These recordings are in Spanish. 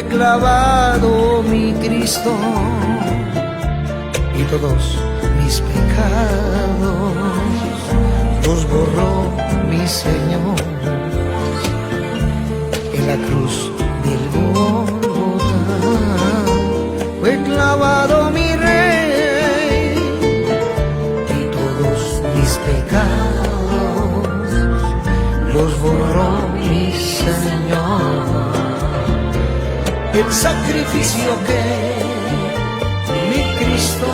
fue clavado mi Cristo y todos mis pecados los borró mi Señor en la cruz del Gólgota. Fue clavado mi Rey y todos mis pecados los borró mi Señor. El sacrificio que mi Cristo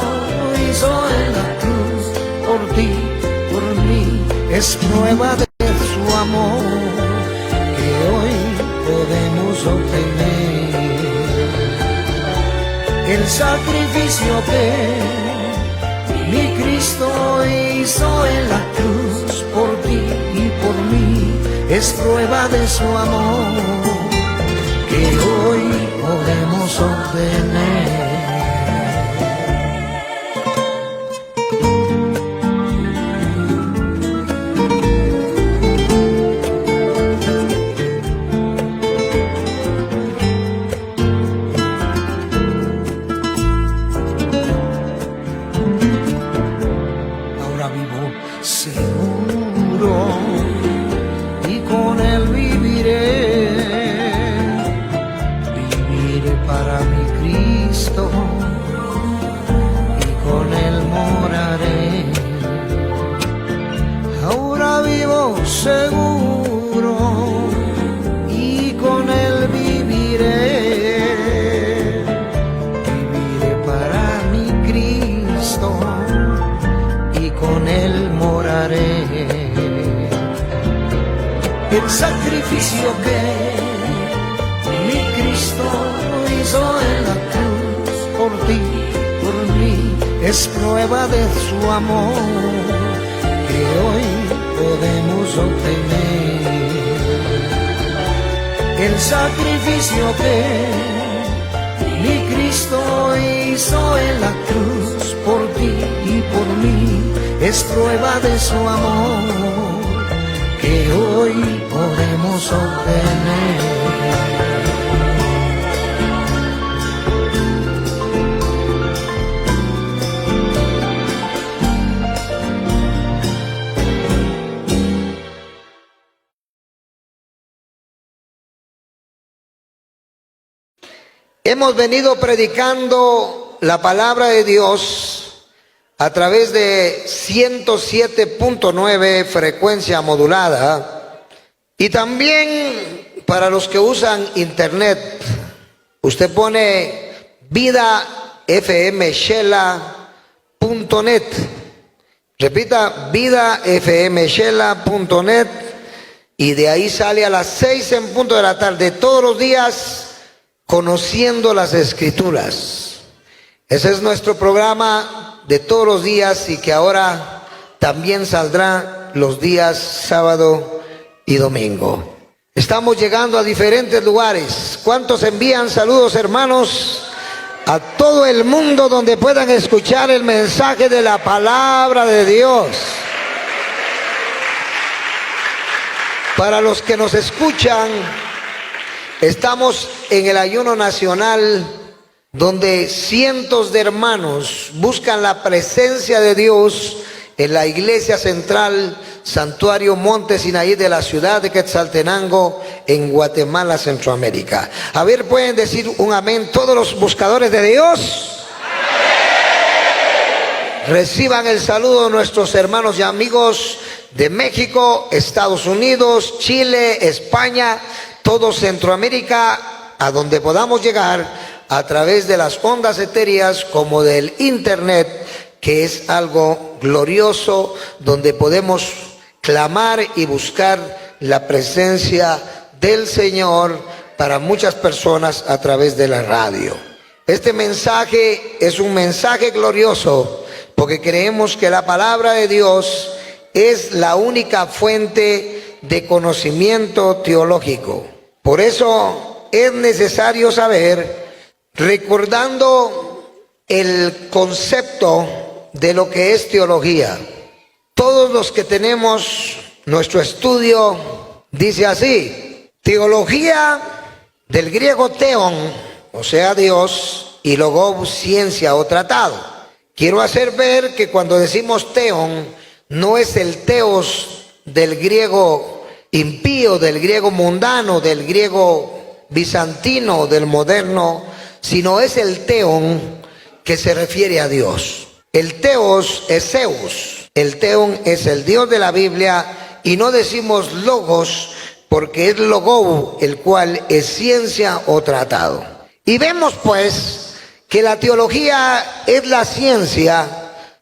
hizo en la cruz por ti, por mí, es prueba de su amor que hoy podemos obtener. El sacrificio que mi Cristo hizo en la cruz por ti y por mí es prueba de su amor que hoy podemos obtener. Seguro y con él viviré, viviré para mi Cristo y con él moraré. El sacrificio que mi Cristo hizo en la cruz por ti, por mí, es prueba de su amor que hoy podemos obtener. El sacrificio que mi Cristo hizo en la cruz por ti y por mí es prueba de su amor que hoy podemos obtener. Hemos venido predicando la palabra de Dios a través de 107.9 frecuencia modulada y también para los que usan internet. Usted pone vidafmshela.net. Repita, vidafmshela.net y de ahí sale a las 6 en punto de la tarde todos los días. Conociendo las Escrituras. Ese es nuestro programa de todos los días y que ahora también saldrá los días sábado y domingo. Estamos llegando a diferentes lugares. ¿Cuántos envían saludos, hermanos, a todo el mundo donde puedan escuchar el mensaje de la palabra de Dios? Para los que nos escuchan, estamos en el ayuno nacional donde cientos de hermanos buscan la presencia de Dios en la iglesia central Santuario Monte Sinaí de la ciudad de Quetzaltenango en Guatemala, Centroamérica. A ver, ¿pueden decir un amén todos los buscadores de Dios? ¡Amén! Reciban el saludo de nuestros hermanos y amigos de México, Estados Unidos, Chile, España, todo Centroamérica, a donde podamos llegar a través de las ondas etéreas como del internet, que es algo glorioso, donde podemos clamar y buscar la presencia del Señor para muchas personas a través de la radio. Este mensaje es un mensaje glorioso porque creemos que la palabra de Dios es la única fuente de conocimiento teológico. Por eso es necesario saber, recordando el concepto de lo que es teología. Todos los que tenemos nuestro estudio dice así: teología del griego theon, o sea Dios, y logos, ciencia o tratado. Quiero hacer ver que cuando decimos theon, no es el theos del griego impío, del griego mundano, del griego bizantino, del moderno, sino es el theon que se refiere a Dios. El theos es Zeus, el theon es el Dios de la Biblia, y no decimos logos porque es logou, el cual es ciencia o tratado. Y vemos pues que la teología es la ciencia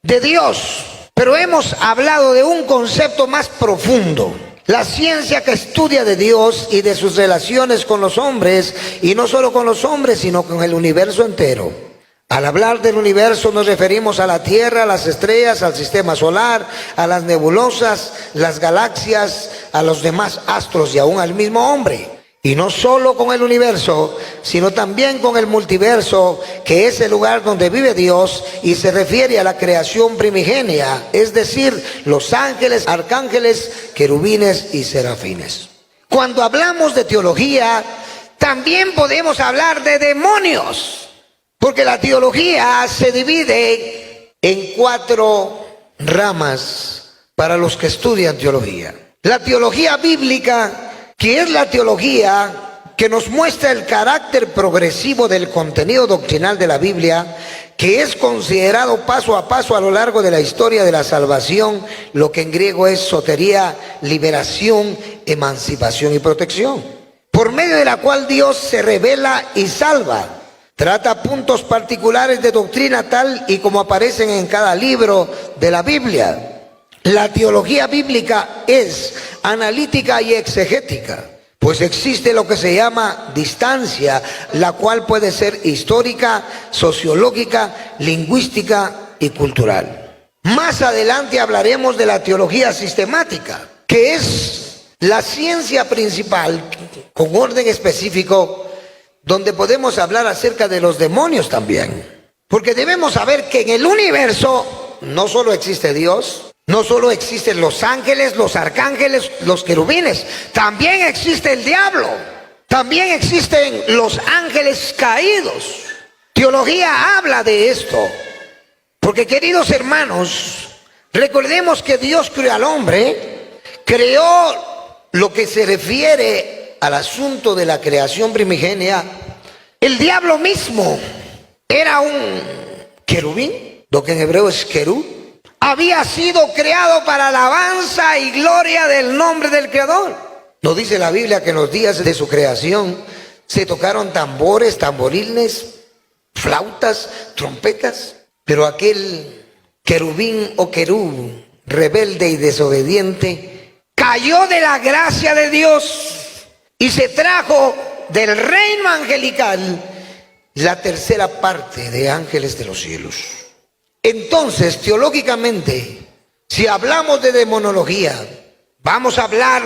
de Dios, pero hemos hablado de un concepto más profundo. La ciencia que estudia de Dios y de sus relaciones con los hombres, y no solo con los hombres, sino con el universo entero. Al hablar del universo nos referimos a la Tierra, a las estrellas, al sistema solar, a las nebulosas, las galaxias, a los demás astros y aún al mismo hombre. Y no solo con el universo, sino también con el multiverso, que es el lugar donde vive Dios y se refiere a la creación primigenia, es decir, los ángeles, arcángeles, querubines y serafines. Cuando hablamos de teología, también podemos hablar de demonios. Porque la teología se divide en 4 ramas para los que estudian teología. La teología bíblica, que es la teología que nos muestra el carácter progresivo del contenido doctrinal de la Biblia, que es considerado paso a paso a lo largo de la historia de la salvación, lo que en griego es sotería, liberación, emancipación y protección, por medio de la cual Dios se revela y salva. Trata puntos particulares de doctrina tal y como aparecen en cada libro de la Biblia. La teología bíblica es analítica y exegética, pues existe lo que se llama distancia, la cual puede ser histórica, sociológica, lingüística y cultural. Más adelante hablaremos de la teología sistemática, que es la ciencia principal con orden específico, donde podemos hablar acerca de los demonios también. Porque debemos saber que en el universo no solo existe Dios, no solo existen los ángeles, los arcángeles, los querubines, también existe el diablo, también existen los ángeles caídos. Teología habla de esto, porque queridos hermanos, recordemos que Dios creó al hombre, creó lo que se refiere al asunto de la creación primigenia. El diablo mismo era un querubín, lo que en hebreo es querub. Había sido creado para alabanza y gloria del nombre del Creador. Nos dice la Biblia que en los días de su creación se tocaron tambores, tamboriles, flautas, trompetas, pero aquel querubín o querub, rebelde y desobediente, cayó de la gracia de Dios y se trajo del reino angelical la tercera parte de ángeles de los cielos. Entonces, teológicamente, si hablamos de demonología, vamos a hablar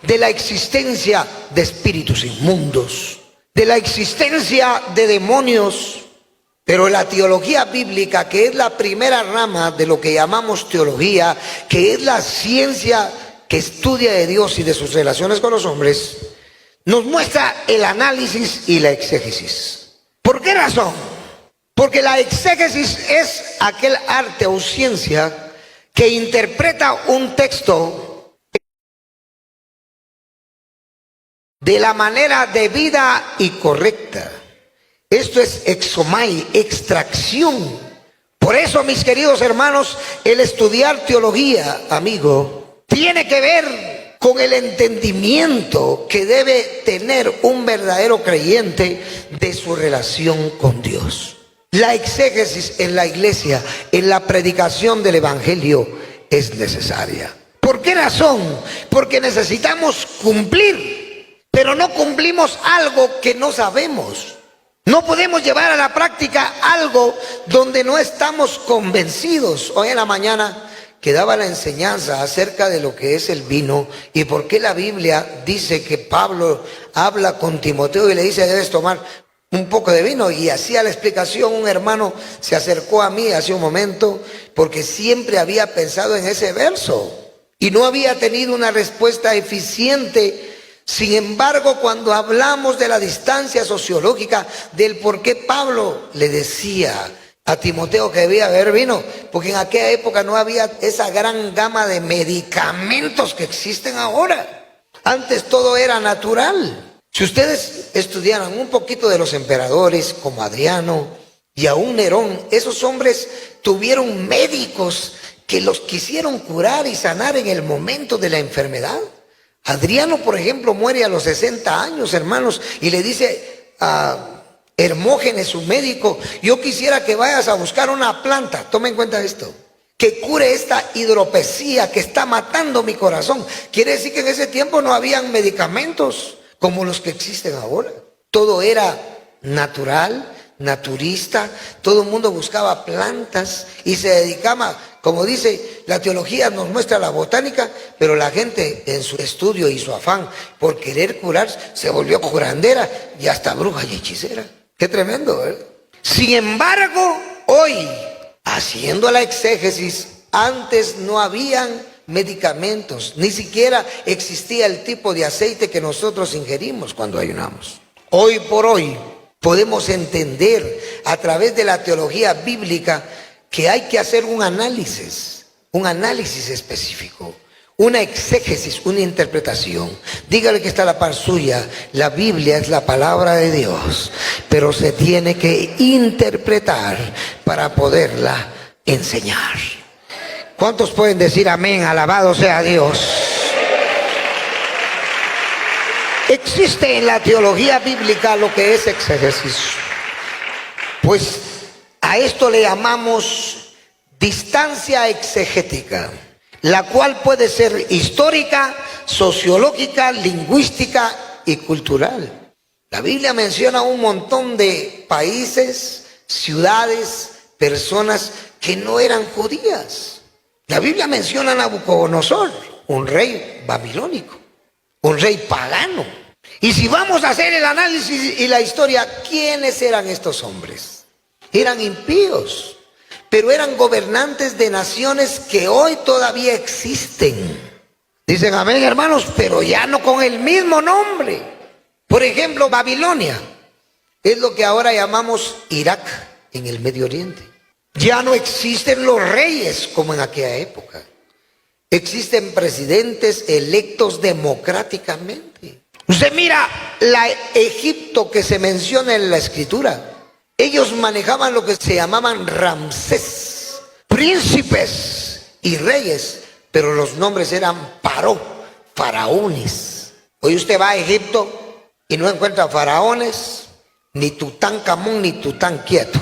de la existencia de espíritus inmundos, de la existencia de demonios, pero la teología bíblica, que es la primera rama de lo que llamamos teología, que es la ciencia que estudia de Dios y de sus relaciones con los hombres, nos muestra el análisis y la exégesis. ¿Por qué razón? Porque la exégesis es aquel arte o ciencia que interpreta un texto de la manera debida y correcta. Esto es exomai, extracción. Por eso, mis queridos hermanos, el estudiar teología, amigo, tiene que ver con el entendimiento que debe tener un verdadero creyente de su relación con Dios. La exégesis en la iglesia, en la predicación del evangelio, es necesaria. ¿Por qué razón? Porque necesitamos cumplir, pero no cumplimos algo que no sabemos. No podemos llevar a la práctica algo donde no estamos convencidos. Hoy en la mañana que daba la enseñanza acerca de lo que es el vino y por qué la Biblia dice que Pablo habla con Timoteo y le dice: debes tomar un poco de vino. Y hacía la explicación, un hermano se acercó a mí hace un momento porque siempre había pensado en ese verso y no había tenido una respuesta eficiente Sin embargo, cuando hablamos de la distancia sociológica, del por qué Pablo le decía a Timoteo que debía beber vino, porque en aquella época no había esa gran gama de medicamentos que existen ahora. Antes todo era natural. Si ustedes estudiaran un poquito de los emperadores como Adriano y aún Nerón, esos hombres tuvieron médicos que los quisieron curar y sanar en el momento de la enfermedad. Adriano, por ejemplo, muere a los 60 años, hermanos, y le dice a Hermógenes, su médico: yo quisiera que vayas a buscar una planta, toma en cuenta esto, que cure esta hidropesía que está matando mi corazón. Quiere decir que en ese tiempo no habían medicamentos como los que existen ahora. Todo era natural, naturista, todo el mundo buscaba plantas y se dedicaba, como dice la teología, nos muestra la botánica, pero la gente en su estudio y su afán por querer curar se volvió curandera y hasta bruja y hechicera. Qué tremendo, ¿eh? Sin embargo, hoy, haciendo la exégesis, antes no habían medicamentos, ni siquiera existía el tipo de aceite que nosotros ingerimos cuando ayunamos. Hoy por hoy podemos entender a través de la teología bíblica que hay que hacer un análisis específico, una exégesis, una interpretación. Dígale que está a la par suya: la Biblia es la palabra de Dios, pero se tiene que interpretar para poderla enseñar. ¿Cuántos pueden decir amén? Alabado sea Dios. Existe en la teología bíblica lo que es exégesis. Pues a esto le llamamos distancia exegética, la cual puede ser histórica, sociológica, lingüística y cultural. La Biblia menciona un montón de países, ciudades, personas que no eran judías. La Biblia menciona a Nabucodonosor, un rey babilónico, un rey pagano. Y si vamos a hacer el análisis y la historia, ¿quiénes eran estos hombres? Eran impíos, pero eran gobernantes de naciones que hoy todavía existen. Dicen amén, hermanos, pero ya no con el mismo nombre. Por ejemplo, Babilonia es lo que ahora llamamos Irak en el Medio Oriente. Ya no existen los reyes como en aquella época. Existen presidentes electos democráticamente. Usted mira la Egipto que se menciona en la Escritura. Ellos manejaban lo que se llamaban Ramsés, príncipes y reyes, pero los nombres eran Paró, faraones. Hoy usted va a Egipto y no encuentra faraones, ni Tutankamón, ni Tutanquieto.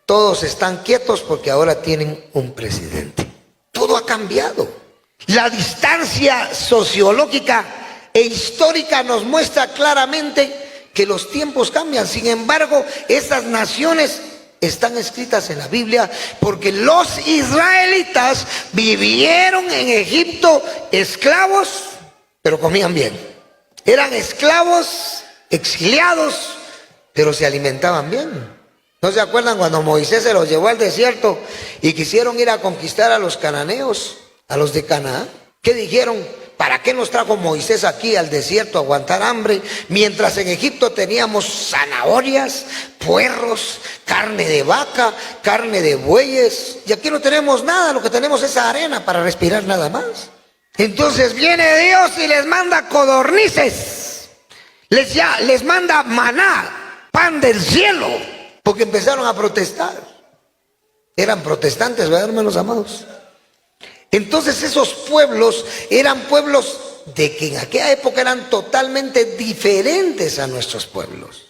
Todos están quietos porque ahora tienen un presidente. Todo ha cambiado. La distancia sociológica e histórica nos muestra claramente que los tiempos cambian. Sin embargo, estas naciones están escritas en la Biblia porque los israelitas vivieron en Egipto esclavos, pero comían bien. Eran esclavos, exiliados, pero se alimentaban bien. ¿No se acuerdan cuando Moisés se los llevó al desierto y quisieron ir a conquistar a los cananeos, a los de Canaán? ¿Qué dijeron? ¿Para qué nos trajo Moisés aquí al desierto a aguantar hambre? Mientras en Egipto teníamos zanahorias, puerros, carne de vaca, carne de bueyes. Y aquí no tenemos nada, lo que tenemos es arena para respirar nada más. Entonces viene Dios y les manda codornices. Les manda maná, pan del cielo, porque empezaron a protestar. Eran protestantes, ¿verdad, hermanos amados? Entonces esos pueblos eran pueblos de que en aquella época eran totalmente diferentes a nuestros pueblos,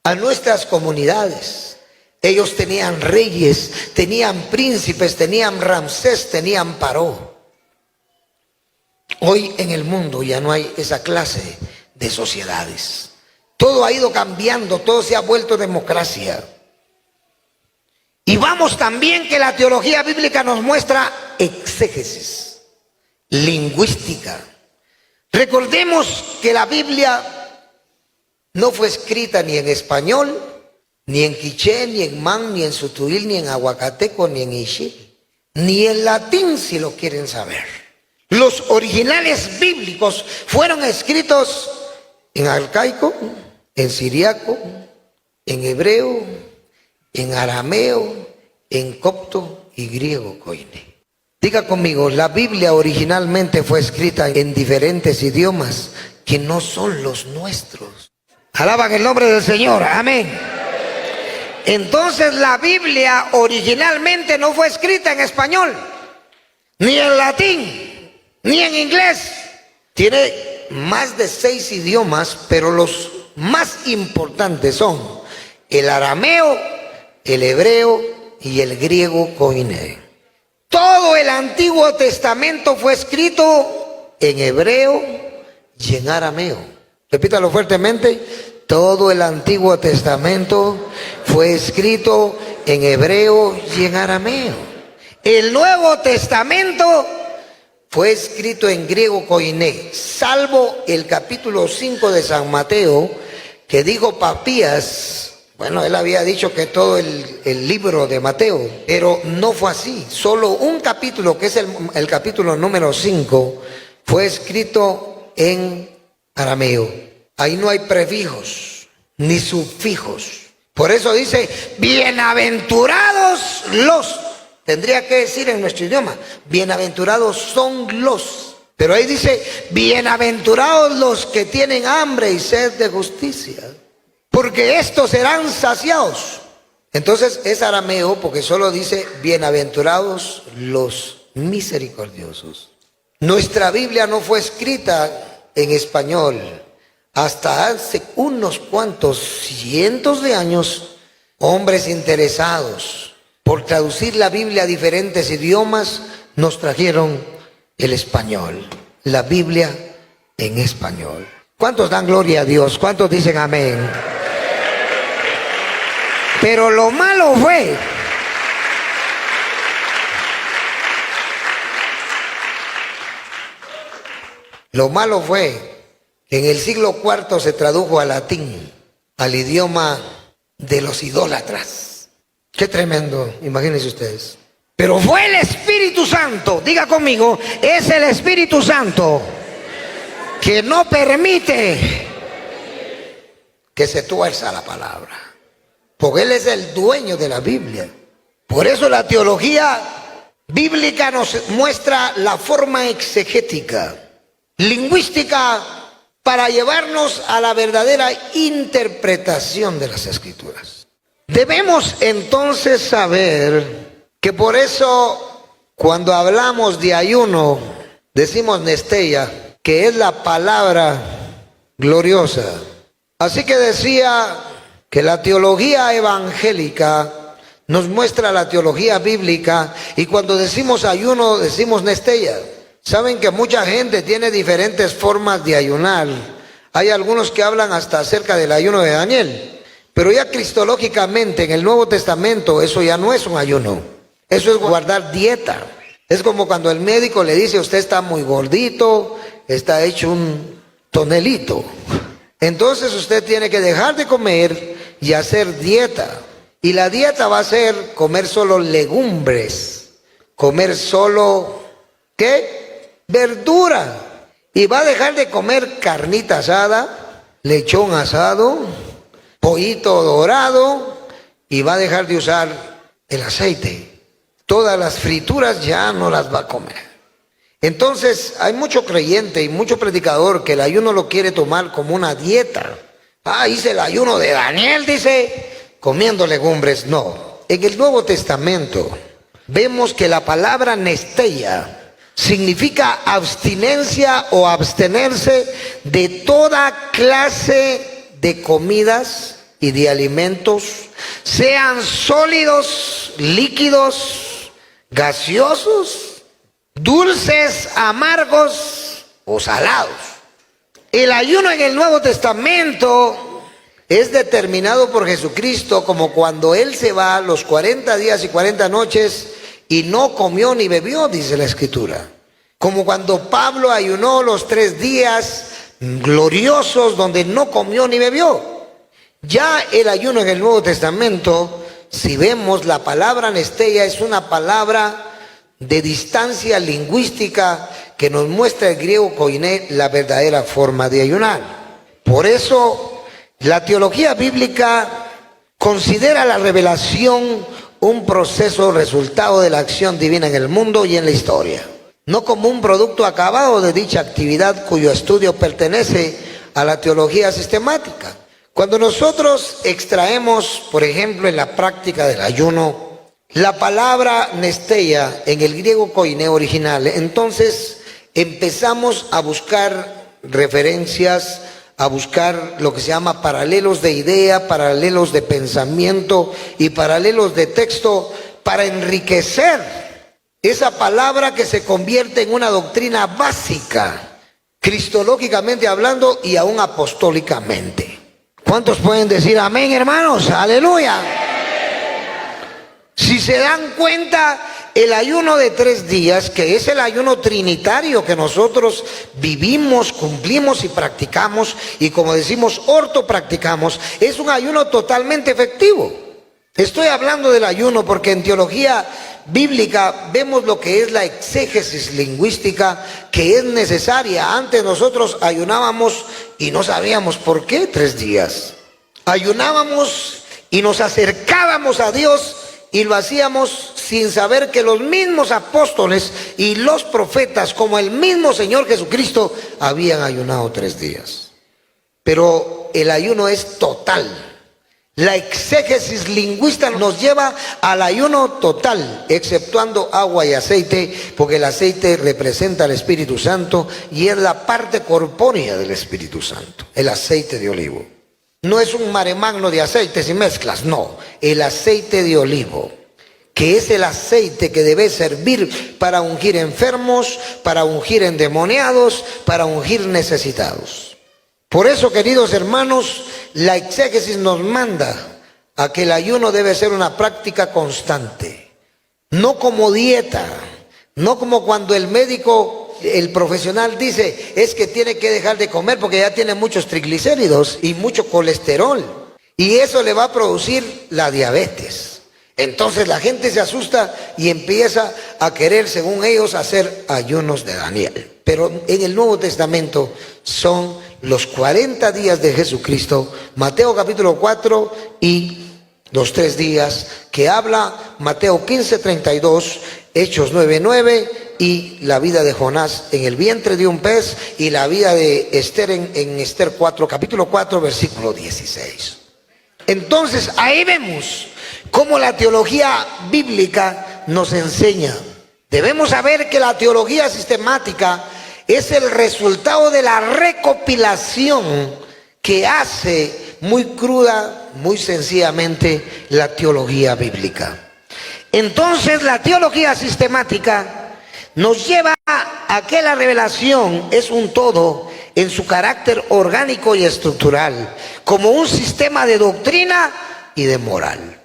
a nuestras comunidades. Ellos tenían reyes, tenían príncipes, tenían Ramsés, tenían Paró. Hoy en el mundo ya no hay esa clase de sociedades. Todo ha ido cambiando, todo se ha vuelto democracia. Y vamos también que la teología bíblica nos muestra exégesis, lingüística. Recordemos que la Biblia no fue escrita ni en español, ni en quiché, ni en man, ni en sutuil, ni en aguacateco, ni en ixil, ni en latín si lo quieren saber. Los originales bíblicos fueron escritos en arcaico, en siriaco, en hebreo, en arameo, en copto y griego koine. Diga conmigo, la Biblia originalmente fue escrita en diferentes idiomas que no son los nuestros. Alaban el nombre del Señor, amén. Entonces la Biblia originalmente no fue escrita en español, ni en latín, ni en inglés. Tiene más de 6 idiomas, pero los más importantes son el arameo, el hebreo y el griego koine. Todo el Antiguo Testamento fue escrito en hebreo y en arameo. Repítalo fuertemente. Todo el Antiguo Testamento fue escrito en hebreo y en arameo. El Nuevo Testamento fue escrito en griego koine, salvo el capítulo 5 de San Mateo, que dijo Papías. Bueno, él había dicho que todo el libro de Mateo, pero no fue así. Solo un capítulo, que es el capítulo número 5, fue escrito en arameo. Ahí no hay prefijos ni sufijos. Por eso dice, bienaventurados los. Tendría que decir en nuestro idioma, bienaventurados son los. Pero ahí dice, bienaventurados los que tienen hambre y sed de justicia, porque estos serán saciados. Entonces es arameo porque solo dice, bienaventurados los misericordiosos. Nuestra Biblia no fue escrita en español. Hasta hace unos cuantos cientos de años, hombres interesados por traducir la Biblia a diferentes idiomas nos trajeron el español, la Biblia en español. ¿Cuántos dan gloria a Dios? ¿Cuántos dicen amén? Pero lo malo fue que en el siglo IV se tradujo al latín, al idioma de los idólatras. Qué tremendo, imagínense ustedes. Pero fue el Espíritu Santo, diga conmigo, es el Espíritu Santo que no permite que se tuerza la palabra, porque Él es el dueño de la Biblia. Por eso la teología bíblica nos muestra la forma exegética, lingüística, para llevarnos a la verdadera interpretación de las Escrituras. Debemos entonces saber que por eso cuando hablamos de ayuno decimos nesteia, que es la palabra gloriosa. Así que decía que la teología evangélica nos muestra la teología bíblica, y cuando decimos ayuno decimos nesteia. Saben que mucha gente tiene diferentes formas de ayunar. Hay algunos que hablan hasta acerca del ayuno de Daniel, pero ya cristológicamente en el Nuevo Testamento eso ya no es un ayuno, eso es guardar dieta. Es como cuando el médico le dice, usted está muy gordito, está hecho un tonelito, entonces usted tiene que dejar de comer y hacer dieta. Y la dieta va a ser comer solo legumbres, comer solo, ¿qué? Verdura. Y va a dejar de comer carnita asada, lechón asado, pollito dorado, y va a dejar de usar el aceite. Todas las frituras ya no las va a comer. Entonces hay mucho creyente y mucho predicador que el ayuno lo quiere tomar como una dieta. Hice el ayuno de Daniel, dice, comiendo legumbres. No, en el Nuevo Testamento vemos que la palabra nesteia significa abstinencia o abstenerse de toda clase de comidas y de alimentos, sean sólidos, líquidos, gaseosos, dulces, amargos o salados. El ayuno en el Nuevo Testamento es determinado por Jesucristo, como cuando Él se va los 40 días y 40 noches y no comió ni bebió, dice la Escritura. Como cuando Pablo ayunó los 3 días gloriosos donde no comió ni bebió. Ya el ayuno en el Nuevo Testamento, si vemos la palabra nesteia, es una palabra de distancia lingüística que nos muestra el griego koiné la verdadera forma de ayunar. Por eso, la teología bíblica considera la revelación un proceso resultado de la acción divina en el mundo y en la historia, no como un producto acabado de dicha actividad cuyo estudio pertenece a la teología sistemática. Cuando nosotros extraemos, por ejemplo, en la práctica del ayuno, la palabra nesteia en el griego koiné original, entonces empezamos a buscar referencias, a buscar lo que se llama paralelos de idea, paralelos de pensamiento y paralelos de texto para enriquecer esa palabra que se convierte en una doctrina básica, cristológicamente hablando y aún apostólicamente. ¿Cuántos pueden decir amén, hermanos? Aleluya. Si se dan cuenta, el ayuno de 3 días, que es el ayuno trinitario que nosotros vivimos, cumplimos y practicamos, y como decimos, practicamos, es un ayuno totalmente efectivo. Estoy hablando del ayuno porque en teología bíblica vemos lo que es la exégesis lingüística que es necesaria. Antes nosotros ayunábamos y no sabíamos por qué 3 días. Ayunábamos y nos acercábamos a Dios y lo hacíamos sin saber que los mismos apóstoles y los profetas, como el mismo Señor Jesucristo, habían ayunado 3 días. Pero el ayuno es total. La exégesis lingüista nos lleva al ayuno total, exceptuando agua y aceite, porque el aceite representa al Espíritu Santo y es la parte corpórea del Espíritu Santo, el aceite de olivo. No es un mare magno de aceites y mezclas, no, el aceite de olivo, que es el aceite que debe servir para ungir enfermos, para ungir endemoniados, para ungir necesitados. Por eso, queridos hermanos, la exégesis nos manda a que el ayuno debe ser una práctica constante, no como dieta, no como cuando el médico, el profesional dice, es que tiene que dejar de comer porque ya tiene muchos triglicéridos y mucho colesterol, y eso le va a producir la diabetes. Entonces la gente se asusta y empieza a querer, según ellos, hacer ayunos de Daniel. Pero en el Nuevo Testamento son los 40 días de Jesucristo, Mateo capítulo 4 y los 3 días que habla Mateo 15:32, Hechos 9:9 y la vida de Jonás en el vientre de un pez y la vida de Esther en Esther 4, capítulo 4, versículo 16. Entonces ahí vemos cómo la teología bíblica nos enseña. Debemos saber que la teología sistemática es el resultado de la recopilación que hace muy cruda, muy sencillamente, la teología bíblica. Entonces la teología sistemática nos lleva a que la revelación es un todo en su carácter orgánico y estructural, como un sistema de doctrina y de moral.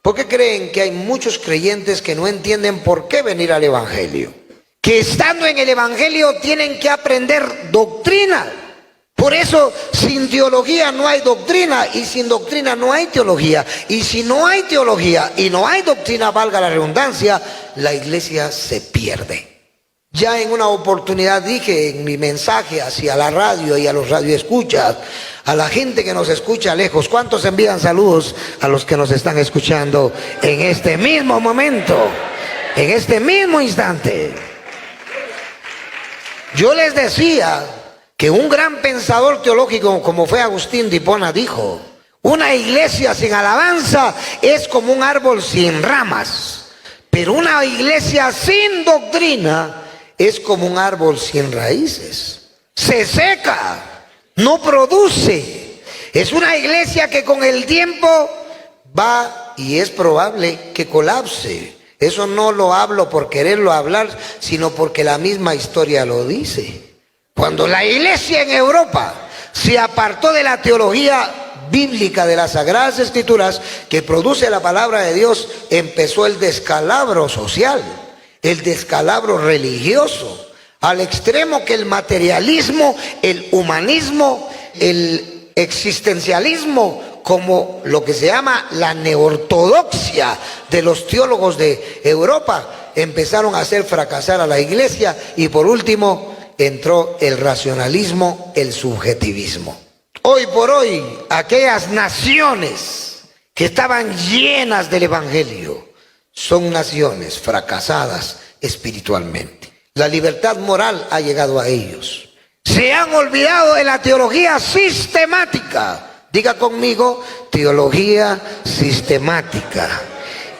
¿Por qué creen que hay muchos creyentes que no entienden por qué venir al Evangelio? Que estando en el Evangelio tienen que aprender doctrina. Por eso, sin teología no hay doctrina, y sin doctrina no hay teología. Y si no hay teología y no hay doctrina, valga la redundancia, la iglesia se pierde. Ya en una oportunidad dije en mi mensaje hacia la radio y a los radioescuchas, a la gente que nos escucha lejos, ¿cuántos envían saludos a los que nos están escuchando en este mismo momento, en este mismo instante? Yo les decía que un gran pensador teológico como fue Agustín de Hipona dijo, una iglesia sin alabanza es como un árbol sin ramas, pero una iglesia sin doctrina es como un árbol sin raíces. Se seca, no produce. Es una iglesia que con el tiempo va y es probable que colapse. Eso no lo hablo por quererlo hablar, sino porque la misma historia lo dice. Cuando la iglesia en Europa se apartó de la teología bíblica de las Sagradas Escrituras que produce la palabra de Dios, empezó el descalabro social, el descalabro religioso, al extremo que el materialismo, el humanismo, el existencialismo como lo que se llama la neortodoxia de los teólogos de Europa, empezaron a hacer fracasar a la iglesia, y por último entró el racionalismo, el subjetivismo. Hoy por hoy, aquellas naciones que estaban llenas del evangelio son naciones fracasadas espiritualmente. La libertad moral ha llegado a ellos. Se han olvidado de la teología sistemática. Diga conmigo, teología sistemática.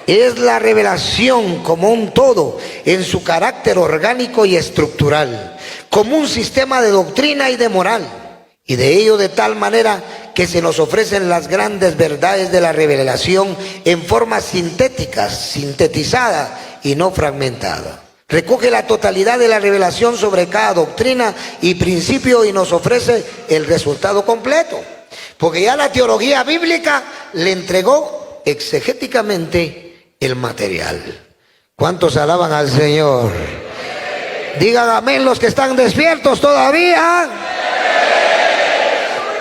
Es la revelación como un todo en su carácter orgánico y estructural, como un sistema de doctrina y de moral. Y de ello de tal manera que se nos ofrecen las grandes verdades de la revelación en forma sintética, sintetizada y no fragmentada. Recoge la totalidad de la revelación sobre cada doctrina y principio y nos ofrece el resultado completo. Porque ya la teología bíblica le entregó exegéticamente el material. ¿Cuántos alaban al Señor? Digan amén los que están despiertos todavía.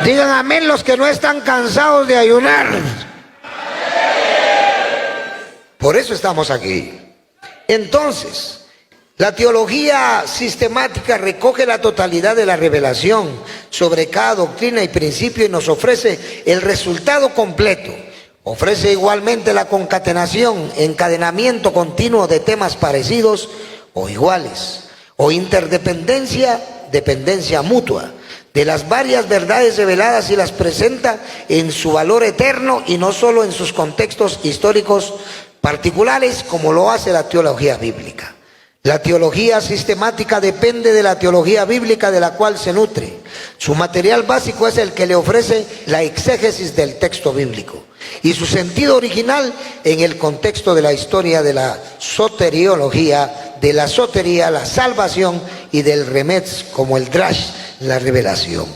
Digan amén los que no están cansados de ayunar. Por eso estamos aquí. Entonces, la teología sistemática recoge la totalidad de la revelación sobre cada doctrina y principio y nos ofrece el resultado completo. Ofrece igualmente la concatenación, encadenamiento continuo de temas parecidos o iguales, o interdependencia, dependencia mutua, de las varias verdades reveladas y las presenta en su valor eterno y no solo en sus contextos históricos particulares como lo hace la teología bíblica. La teología sistemática depende de la teología bíblica de la cual se nutre. Su material básico es el que le ofrece la exégesis del texto bíblico y su sentido original en el contexto de la historia de la soteriología, de la sotería, la salvación y del remez como el drash, la revelación.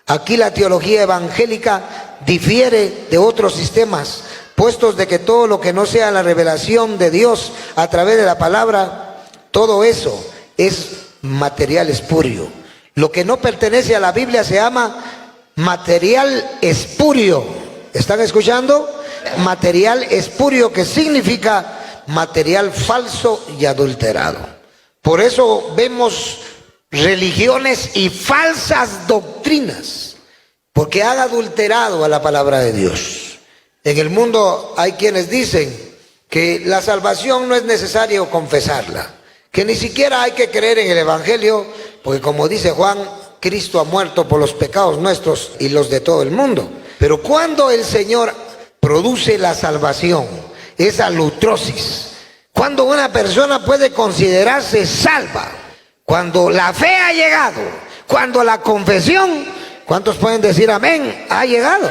Aquí la teología evangélica difiere de otros sistemas, puestos de que todo lo que no sea la revelación de Dios a través de la palabra, todo eso es material espurio. Lo que no pertenece a la Biblia se llama material espurio. ¿Están escuchando? Material espurio, que significa material falso y adulterado. Por eso vemos religiones y falsas doctrinas, porque han adulterado a la palabra de Dios. En el mundo hay quienes dicen que la salvación no es necesario confesarla, que ni siquiera hay que creer en el evangelio, porque como dice Juan, Cristo ha muerto por los pecados nuestros y los de todo el mundo. Pero cuando el Señor produce la salvación, esa lutrosis, cuando una persona puede considerarse salva, cuando la fe ha llegado, cuando la confesión, ¿cuántos pueden decir amén? Ha llegado.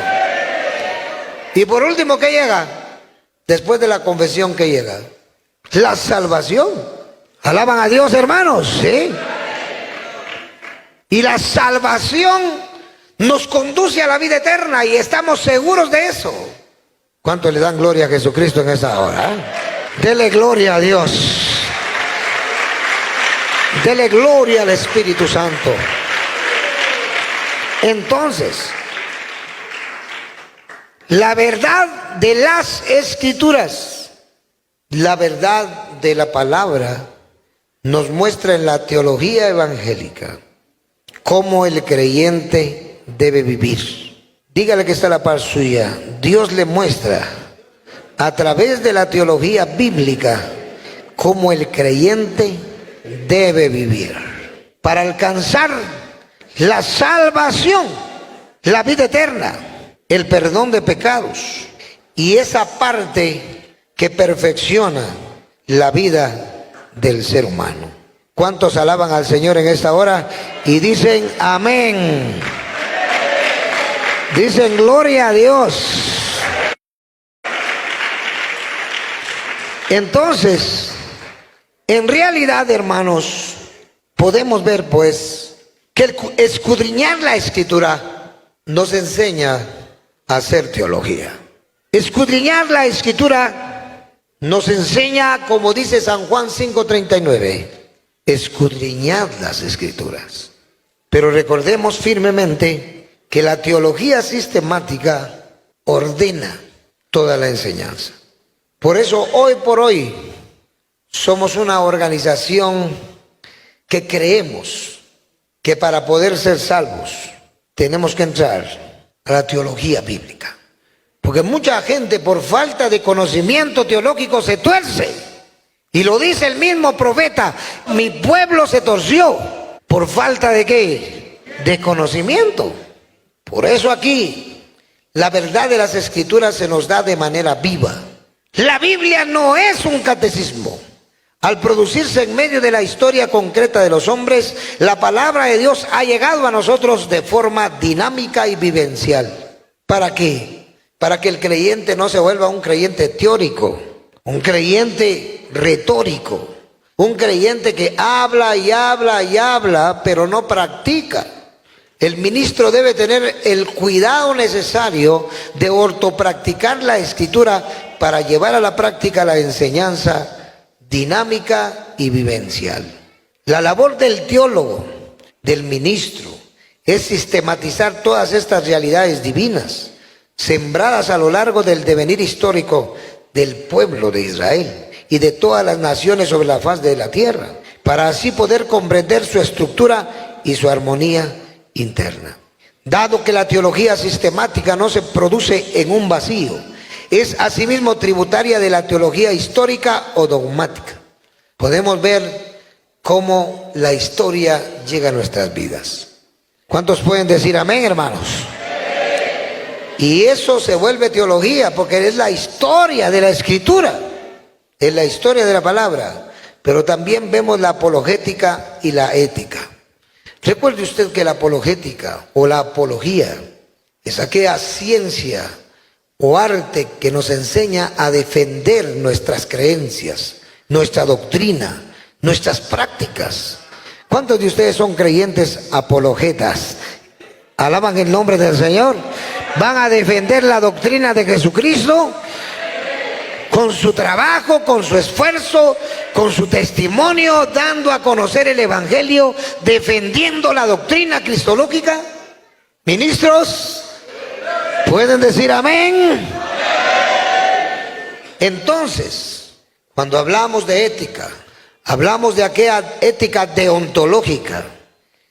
Y por último, ¿qué llega? Después de la confesión, ¿qué llega? La salvación. ¿Alaban a Dios, hermanos? ¿Sí? Y la salvación nos conduce a la vida eterna y estamos seguros de eso. ¿Cuánto le dan gloria a Jesucristo en esa hora? Dele gloria a Dios. Dele gloria al Espíritu Santo. Entonces, la verdad de las Escrituras, la verdad de la palabra, nos muestra en la teología evangélica cómo el creyente debe vivir. Dígale que está a la par suya. Dios le muestra a través de la teología bíblica cómo el creyente debe vivir para alcanzar la salvación, la vida eterna, el perdón de pecados y esa parte que perfecciona la vida del ser humano. ¿Cuántos alaban al Señor en esta hora y dicen amén? Dicen gloria a Dios. Entonces, en realidad, hermanos, podemos ver pues que el escudriñar la Escritura nos enseña a hacer teología. Escudriñar la Escritura nos enseña, como dice San Juan 5:39, escudriñad las Escrituras. Pero recordemos firmemente que la teología sistemática ordena toda la enseñanza. Por eso hoy por hoy somos una organización que creemos que para poder ser salvos tenemos que entrar a la teología bíblica. Porque mucha gente por falta de conocimiento teológico se tuerce. Y lo dice el mismo profeta, mi pueblo se torció. ¿Por falta de qué? De conocimiento. Por eso aquí la verdad de las Escrituras se nos da de manera viva. La Biblia no es un catecismo. Al producirse en medio de la historia concreta de los hombres, la palabra de Dios ha llegado a nosotros de forma dinámica y vivencial. ¿Para qué? Para que el creyente no se vuelva un creyente teórico, un creyente retórico, un creyente que habla y habla y habla, pero no practica. El ministro debe tener el cuidado necesario de ortopracticar la Escritura para llevar a la práctica la enseñanza dinámica y vivencial. La labor del teólogo, del ministro, es sistematizar todas estas realidades divinas, sembradas a lo largo del devenir histórico del pueblo de Israel y de todas las naciones sobre la faz de la tierra, para así poder comprender su estructura y su armonía interna. Dado que la teología sistemática no se produce en un vacío, es asimismo tributaria de la teología histórica o dogmática. Podemos ver cómo la historia llega a nuestras vidas. ¿Cuántos pueden decir amén, hermanos? Y eso se vuelve teología porque es la historia de la Escritura, es la historia de la palabra, pero también vemos la apologética y la ética. Recuerde usted que la apologética o la apología es aquella ciencia o arte que nos enseña a defender nuestras creencias, nuestra doctrina, nuestras prácticas. ¿Cuántos de ustedes son creyentes apologetas? ¿Alaban el nombre del Señor? ¿Van a defender la doctrina de Jesucristo? Con su trabajo, con su esfuerzo, con su testimonio, dando a conocer el Evangelio, defendiendo la doctrina cristológica. Ministros, ¿pueden decir amén? Entonces, cuando hablamos de ética, hablamos de aquella ética deontológica,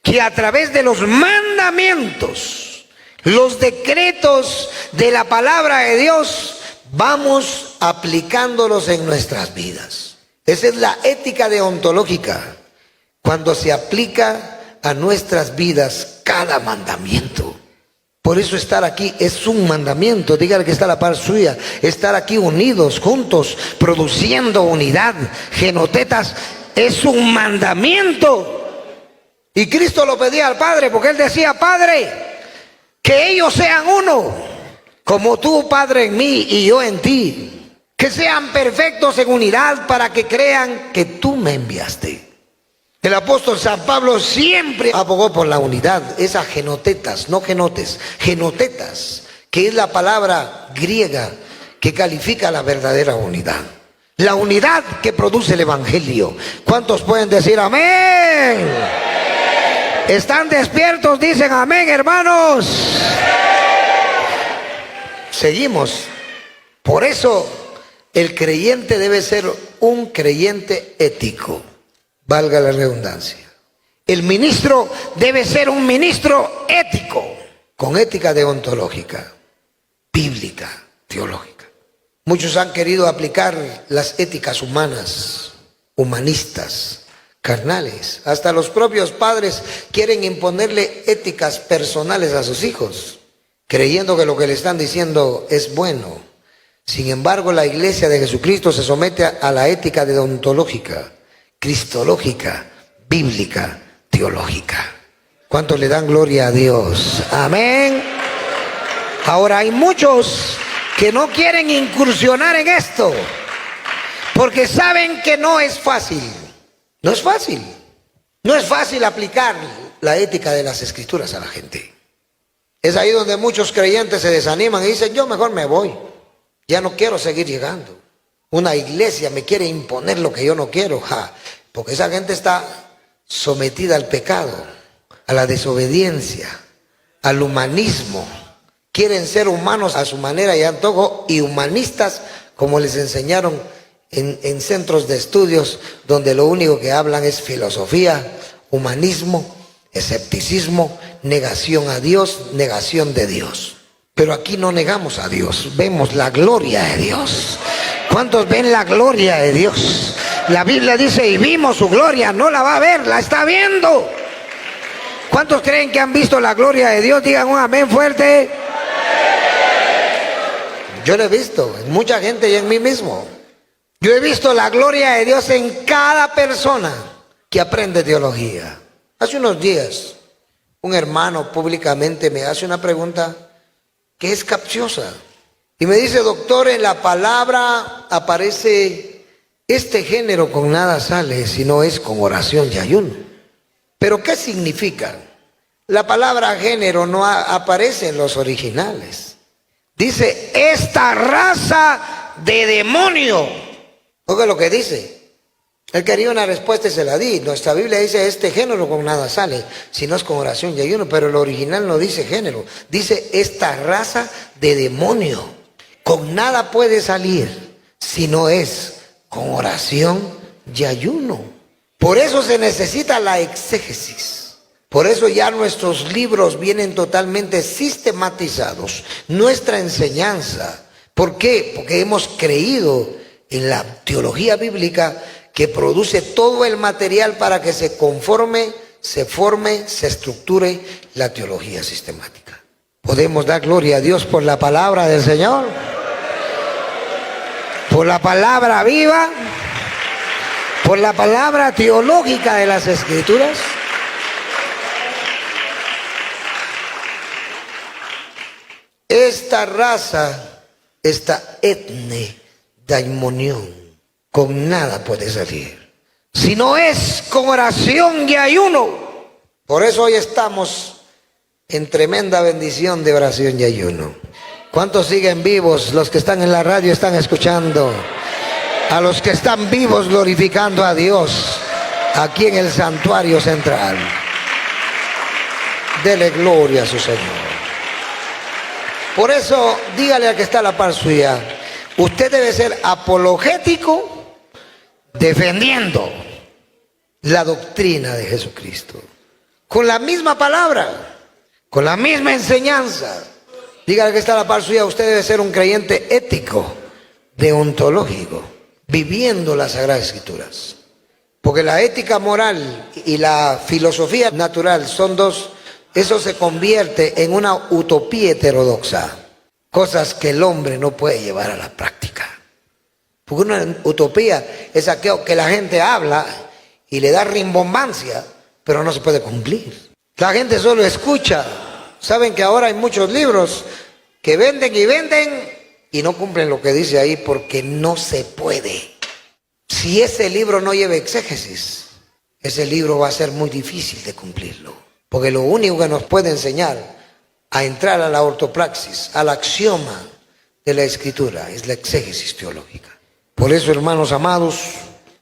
que a través de los mandamientos, los decretos de la palabra de Dios, vamos aplicándolos en nuestras vidas. Esa es la ética deontológica, cuando se aplica a nuestras vidas cada mandamiento. Por eso estar aquí es un mandamiento. Dígale que está a la par suya. Estar aquí unidos, juntos, produciendo unidad, genotetas, es un mandamiento. Y Cristo lo pedía al Padre, porque Él decía: Padre, que ellos sean uno, como tú, Padre, en mí y yo en ti. Que sean perfectos en unidad para que crean que tú me enviaste. El apóstol San Pablo siempre abogó por la unidad, esas genotetas, no genotes, genotetas, que es la palabra griega que califica la verdadera unidad. La unidad que produce el Evangelio. ¿Cuántos pueden decir amén? ¿Están despiertos? Dicen amén, hermanos. Seguimos. Por eso el creyente debe ser un creyente ético. Valga la redundancia. El ministro debe ser un ministro ético, con ética deontológica, bíblica, teológica. Muchos han querido aplicar las éticas humanas, humanistas, carnales. Hasta los propios padres quieren imponerle éticas personales a sus hijos, creyendo que lo que le están diciendo es bueno. Sin embargo, la iglesia de Jesucristo se somete a la ética deontológica, cristológica, bíblica, teológica. ¿Cuántos le dan gloria a Dios? Amén. Ahora hay muchos que no quieren incursionar en esto, porque saben que no es fácil. No es fácil. No es fácil aplicar la ética de las Escrituras a la gente. Es ahí donde muchos creyentes se desaniman y dicen: yo mejor me voy. Ya no quiero seguir llegando. Una iglesia me quiere imponer lo que yo no quiero. Porque esa gente está sometida al pecado, a la desobediencia, al humanismo. quieren ser humanos a su manera y antojo y humanistas como les enseñaron en centros de estudios donde lo único que hablan es filosofía, humanismo, escepticismo, negación a Dios, negación de Dios. Pero aquí no negamos a Dios, vemos la gloria de Dios. ¿Cuántos ven la gloria de Dios? La Biblia dice, y vimos su gloria, no la va a ver, la está viendo. ¿Cuántos creen que han visto la gloria de Dios? Digan un amén fuerte. Yo lo he visto en mucha gente y en mí mismo. Yo he visto la gloria de Dios en cada persona que aprende teología. Hace unos días, un hermano públicamente me hace una pregunta que es capciosa. Y me dice, doctor, en la palabra aparece este género con nada sale, si no es con oración y ayuno. ¿Pero qué significa? La palabra género no aparece en los originales. Dice, esta raza de demonio. Oiga lo que dice. Él quería una respuesta y se la di. Nuestra Biblia dice, este género con nada sale, si no es con oración y ayuno. Pero el original no dice género. Dice, esta raza de demonio. Con nada puede salir, si no es con oración y ayuno. Por eso se necesita la exégesis. Por eso ya nuestros libros vienen totalmente sistematizados. Nuestra enseñanza. ¿Por qué? Porque hemos creído en la teología bíblica que produce todo el material para que se conforme, se forme, se estructure la teología sistemática. ¿Podemos dar gloria a Dios por la palabra del Señor? Por la palabra viva, por la palabra teológica de las Escrituras. Esta raza, esta etne, daimonión, con nada puede salir, si no es con oración y ayuno. Por eso hoy estamos en tremenda bendición de oración y ayuno. ¿Cuántos siguen vivos? Los que están en la radio están escuchando. A los que están vivos glorificando a Dios aquí en el santuario central. Dele gloria a su Señor. Por eso, dígale al que está a la par suya, usted debe ser apologético defendiendo la doctrina de Jesucristo. Con la misma palabra, con la misma enseñanza. Dígale al que está a la par suya, usted debe ser un creyente ético, deontológico, viviendo las Sagradas Escrituras. Porque la ética moral y la filosofía natural son dos. Eso se convierte en una utopía heterodoxa. Cosas que el hombre no puede llevar a la práctica. Porque una utopía es aquello que la gente habla y le da rimbombancia, pero no se puede cumplir. La gente solo escucha. Saben que ahora hay muchos libros que venden y no cumplen lo que dice ahí porque no se puede. Si ese libro no lleva exégesis, ese libro va a ser muy difícil de cumplirlo. Porque lo único que nos puede enseñar a entrar a la ortopraxis, al axioma de la Escritura, es la exégesis teológica. Por eso, hermanos amados,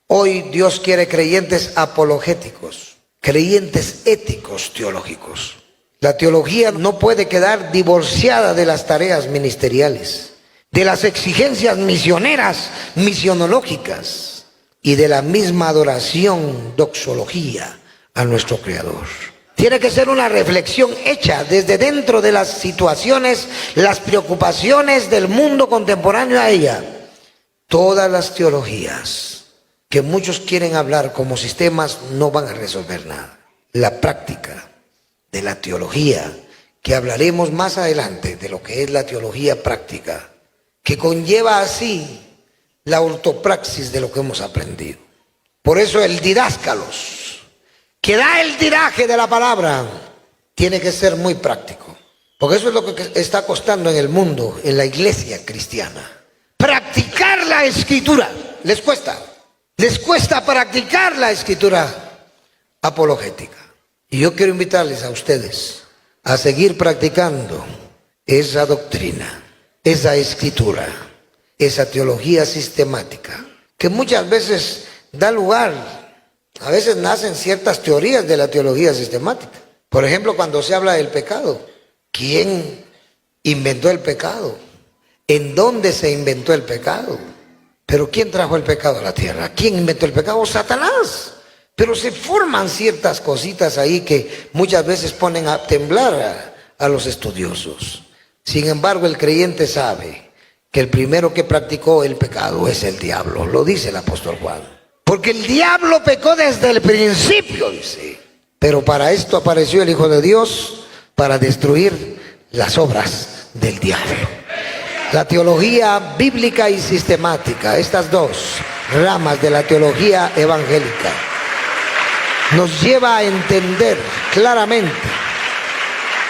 hoy Dios quiere creyentes apologéticos, creyentes éticos teológicos. La teología no puede quedar divorciada de las tareas ministeriales, de las exigencias misioneras, misionológicas y de la misma adoración, doxología a nuestro Creador. Tiene que ser una reflexión hecha desde dentro de las situaciones, las preocupaciones del mundo contemporáneo a ella. Todas las teologías que muchos quieren hablar como sistemas no van a resolver nada. La práctica de la teología, que hablaremos más adelante de lo que es la teología práctica, que conlleva así la ortopraxis de lo que hemos aprendido. Por eso el didáscalos, que da el tiraje de la palabra, tiene que ser muy práctico. Porque eso es lo que está costando en el mundo, en la iglesia cristiana. Practicar la Escritura. Les cuesta practicar la Escritura apologética. Y yo quiero invitarles a ustedes a seguir practicando esa doctrina, esa Escritura, esa teología sistemática, que muchas veces da lugar. A veces nacen ciertas teorías de la teología sistemática. Por ejemplo, cuando se habla del pecado, ¿quién inventó el pecado. ¿En dónde se inventó el pecado? Pero ¿quién trajo el pecado a la tierra? ¿Quién inventó el pecado? Satanás. Pero se forman ciertas cositas ahí que muchas veces ponen a temblar a los estudiosos. Sin embargo, el creyente sabe que el primero que practicó el pecado es el diablo. Lo dice el apóstol Juan. Porque el diablo pecó desde el principio, dice. Pero para esto apareció el Hijo de Dios, para destruir las obras del diablo. La teología bíblica y sistemática, estas dos ramas de la teología evangélica, nos lleva a entender claramente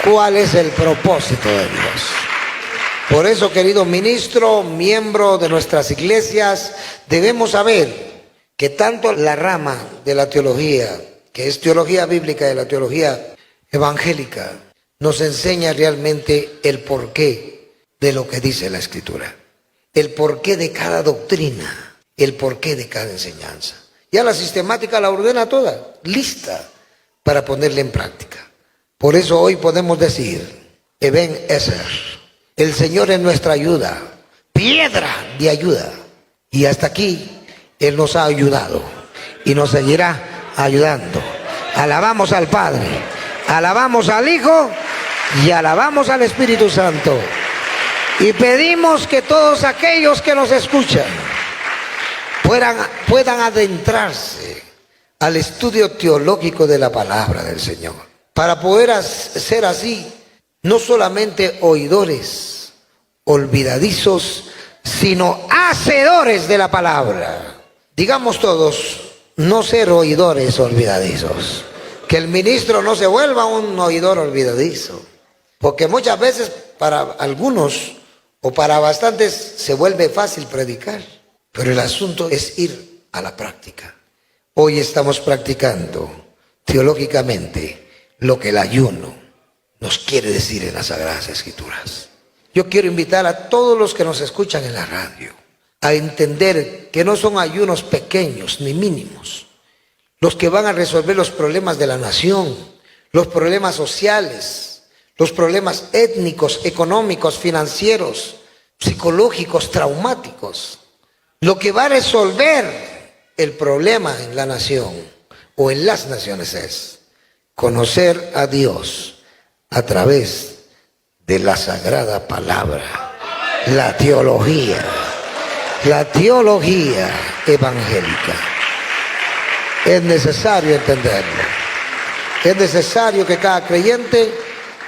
cuál es el propósito de Dios. Por eso, querido ministro, miembro de nuestras iglesias, debemos saber que tanto la rama de la teología, que es teología bíblica, y la teología evangélica, nos enseña realmente el porqué de lo que dice la Escritura, el porqué de cada doctrina, el porqué de cada enseñanza. Ya la sistemática la ordena toda, lista para ponerla en práctica. Por eso hoy podemos decir, Eben Ezer, el Señor es nuestra ayuda, piedra de ayuda. Y hasta aquí Él nos ha ayudado y nos seguirá ayudando. Alabamos al Padre, alabamos al Hijo y alabamos al Espíritu Santo. Y pedimos que todos aquellos que nos escuchan puedan adentrarse al estudio teológico de la palabra del Señor, para poder ser así, no solamente oidores olvidadizos, sino hacedores de la palabra. Digamos todos, no ser oidores olvidadizos. Que el ministro no se vuelva un oidor olvidadizo, porque muchas veces para algunos o para bastantes se vuelve fácil predicar, pero el asunto es ir a la práctica. Hoy estamos practicando teológicamente lo que el ayuno nos quiere decir en las Sagradas Escrituras. Yo quiero invitar a todos los que nos escuchan en la radio a entender que no son ayunos pequeños ni mínimos los que van a resolver los problemas de la nación, los problemas sociales, los problemas étnicos, económicos, financieros, psicológicos, traumáticos. Lo que va a resolver el problema en la nación o en las naciones es conocer a Dios a través de la sagrada palabra, la teología evangélica. Es necesario entenderlo. Es necesario que cada creyente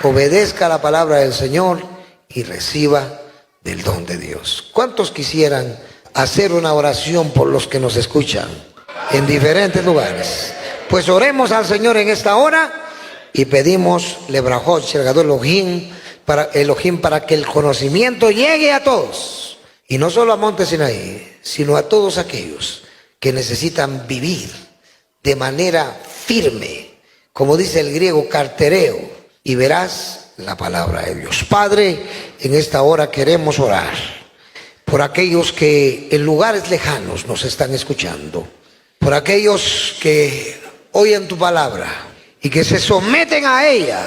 obedezca la palabra del Señor y reciba del don de Dios. ¿Cuántos quisieran hacer una oración por los que nos escuchan en diferentes lugares? Pues oremos al Señor en esta hora y pedimos Lebrajot, Shergadol Elohim para que el conocimiento llegue a todos, y no solo a Monte Sinaí, sino a todos aquellos que necesitan vivir de manera firme, como dice el griego, cartereo, y verás la palabra de Dios. Padre, en esta hora queremos orar por aquellos que en lugares lejanos nos están escuchando, por aquellos que oyen tu palabra y que se someten a ella,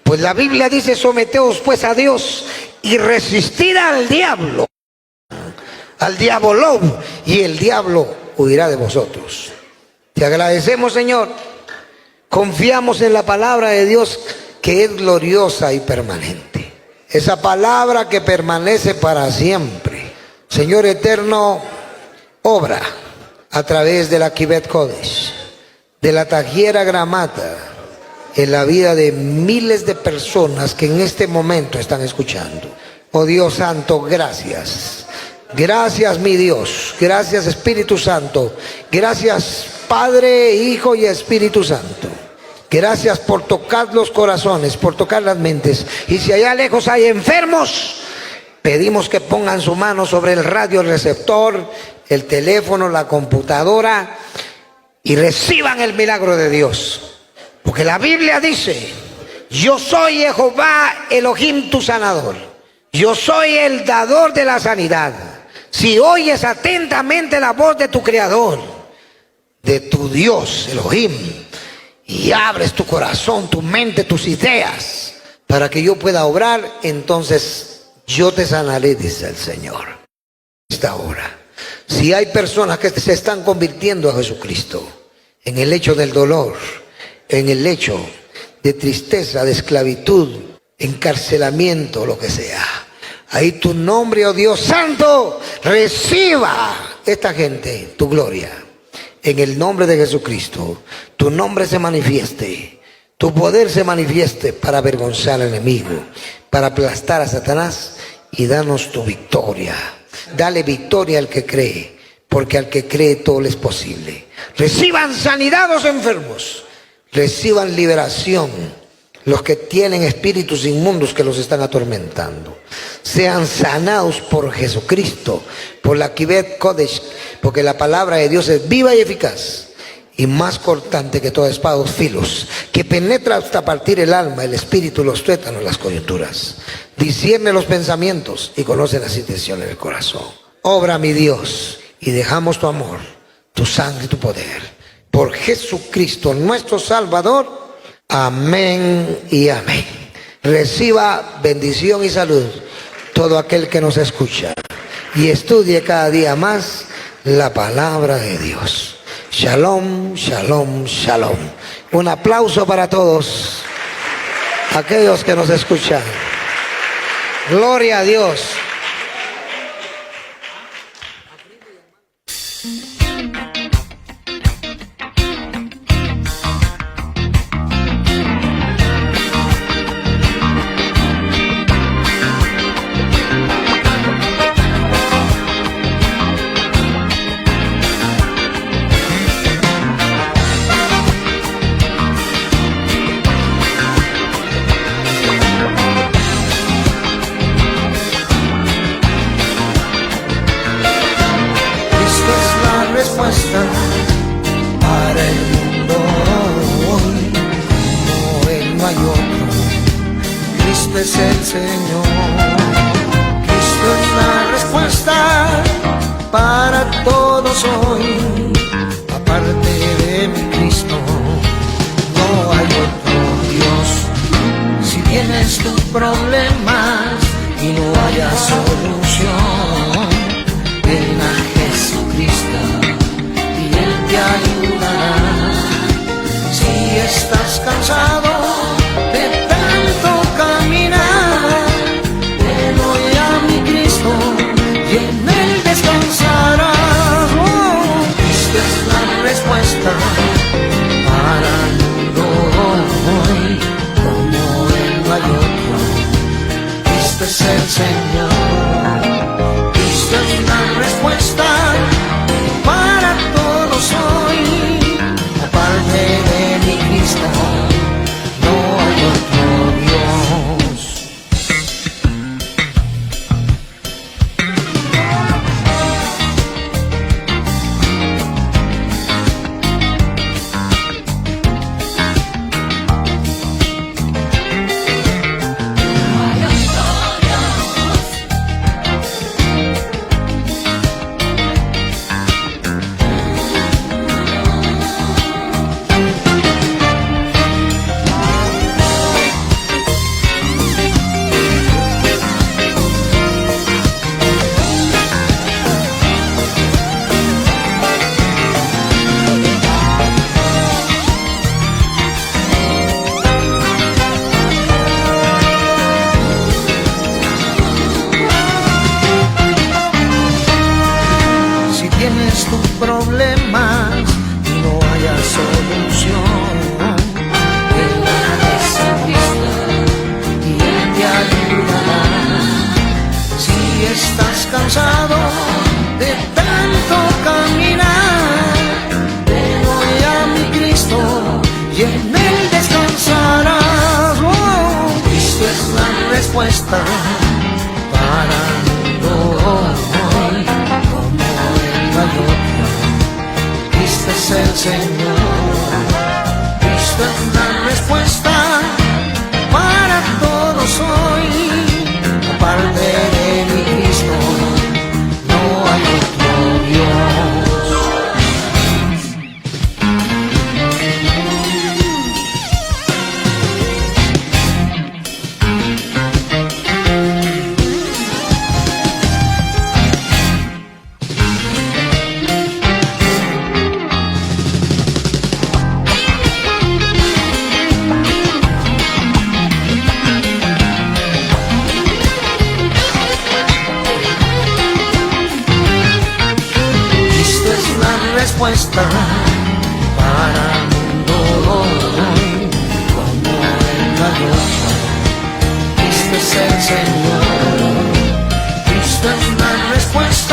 pues la Biblia dice: someteos pues a Dios y resistid al diablo, al diablo, y el diablo huirá de vosotros. Te agradecemos, Señor, confiamos en la palabra de Dios, que es gloriosa y permanente, esa palabra que permanece para siempre. Señor eterno, obra a través de la Kibet Kodesh, de la Tajiera Gramata, en la vida de miles de personas que en este momento están escuchando. Oh Dios Santo, gracias. Gracias, mi Dios. Gracias, Espíritu Santo. Gracias, Padre, Hijo y Espíritu Santo. Gracias por tocar los corazones, por tocar las mentes. Y si allá lejos hay enfermos, pedimos que pongan su mano sobre el radioreceptor, el teléfono, la computadora, y reciban el milagro de Dios. Porque la Biblia dice: yo soy Jehová Elohim, tu sanador. Yo soy el dador de la sanidad. Si oyes atentamente la voz de tu Creador, de tu Dios Elohim, y abres tu corazón, tu mente, tus ideas para que yo pueda obrar, entonces yo te sanaré, dice el Señor. Esta hora, si hay personas que se están convirtiendo a Jesucristo, en el hecho del dolor, en el hecho de tristeza, de esclavitud, encarcelamiento, lo que sea, ahí tu nombre, oh Dios santo, reciba esta gente tu gloria. En el nombre de Jesucristo, tu nombre se manifieste, tu poder se manifieste para avergonzar al enemigo, para aplastar a Satanás y danos tu victoria. Dale victoria al que cree, porque al que cree todo le es posible. Reciban sanidad los enfermos, reciban liberación los que tienen espíritus inmundos que los están atormentando. Sean sanados por Jesucristo, por la Kibet Kodesh, porque la palabra de Dios es viva y eficaz y más cortante que toda espada de dos filos, que penetra hasta partir el alma, el espíritu, los tuétanos, las coyunturas, discierne los pensamientos y conoce las intenciones del corazón. Obra, mi Dios, y dejamos tu amor, tu sangre y tu poder por Jesucristo nuestro Salvador. Amén y amén. Reciba bendición y salud todo aquel que nos escucha y estudie cada día más la palabra de Dios. Shalom, shalom, shalom. Un aplauso para todos aquellos que nos escuchan. Gloria a Dios. Para el mundo hoy, como Él no hay otro. Cristo es el Señor. Cristo es la respuesta para todos hoy. Aparte de mi Cristo, no hay otro Dios. Si tienes tus problemas y no haya solución, ven a Jesucristo y Él te ayudará. Si estás cansado de tanto caminar, ven hoy a mi Cristo y en Él descansarás. Oh, Cristo es la respuesta para el mundo hoy, como Él no hay otro. Cristo es el Señor. Cristo es la respuesta para todos hoy. Aparte de mi Cristo, no hay otro Dios. Tienes tus problemas y no haya solución, ven a Jesucristo y Él te ayudará. Si estás cansado de tanto caminar, ven hoy a mi Cristo y en Él descansarás. Oh, Cristo es la respuesta para el mundo hoy, como Él no hay otro. Cristo es el Señor. Cristo es la respuesta para todos hoy. Aparte de mi Cristo, no hay otro Dios. respuesta para el mundo hoy, como en la rosa. Cristo es el Señor, Cristo es la respuesta.